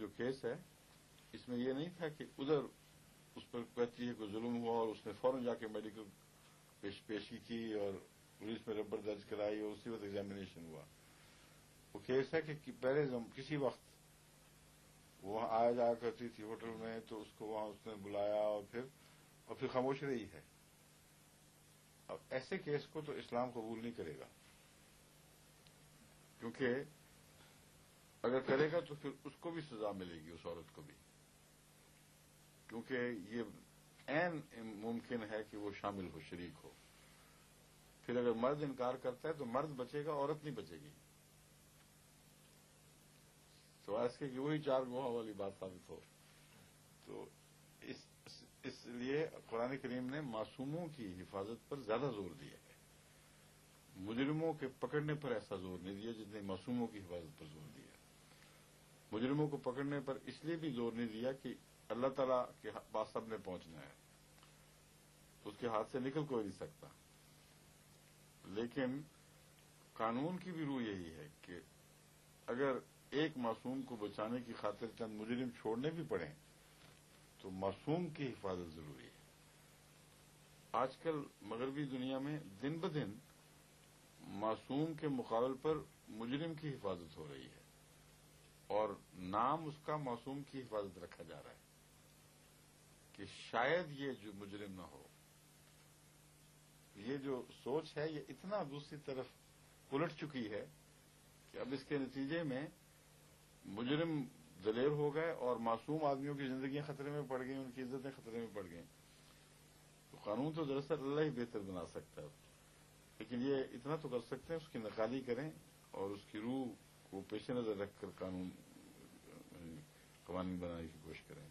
जो केस है इसमें ये नहीं था कि उधर उस पर कहती है कोई जुल्म हुआ और उसने फौरन जाके मेडिकल पेशी की और पुलिस में रबर दर्ज कराई और उसी वक्त एग्जामिनेशन हुआ। वो केस है कि पहले किसी वक्त वो वहां आया जाया करती थी होटल में, तो उसको वहां उसने बुलाया और फिर खामोश रही है। अब ऐसे केस को तो इस्लाम कबूल नहीं करेगा, क्योंकि अगर करेगा तो फिर उसको भी सजा मिलेगी, उस औरत को भी, क्योंकि ये ऐन मुमकिन है कि वो शामिल हो, शरीक हो। फिर अगर मर्द इनकार करता है तो मर्द बचेगा, औरत नहीं बचेगी। तो ऐसे कि वही चार गुहा वाली बात साबित हो। तो इसलिए कुरान करीम ने मासूमों की हिफाजत पर ज्यादा जोर दिया है, मुजरिमों के पकड़ने पर ऐसा जोर नहीं दिया जितने मासूमों की हिफाजत पर जोर दिया। मुजरिमों को पकड़ने पर इसलिए भी जोर नहीं दिया कि अल्लाह ताला के पास सबने पहुंचना है, उसके हाथ से निकल कोई नहीं सकता। लेकिन कानून की भी रूह यही है कि अगर एक मासूम को बचाने की खातिर चंद मुजरिम छोड़ने भी पड़े तो मासूम की हिफाजत जरूरी है। आजकल मगरबी दुनिया में दिन ब दिन मासूम के मुकाबले पर मुजरिम की हिफाजत हो रही है और नाम उसका मासूम की हिफाजत रखा जा रहा है कि शायद ये जो मुजरिम न हो। ये जो सोच है ये इतना दूसरी तरफ उलट चुकी है कि अब इसके नतीजे में मुजरिम दलेर हो गए और मासूम आदमियों की जिंदगियां खतरे में पड़ गई, उनकी इज्जतें खतरे में पड़ गई। तो कानून तो दरअसल अल्लाह ही बेहतर बना सकता है, लेकिन ये इतना तो कर सकते हैं उसकी नकाली करें और उसकी रूह को पेश नजर रखकर कानून बनाने की कोशिश करें।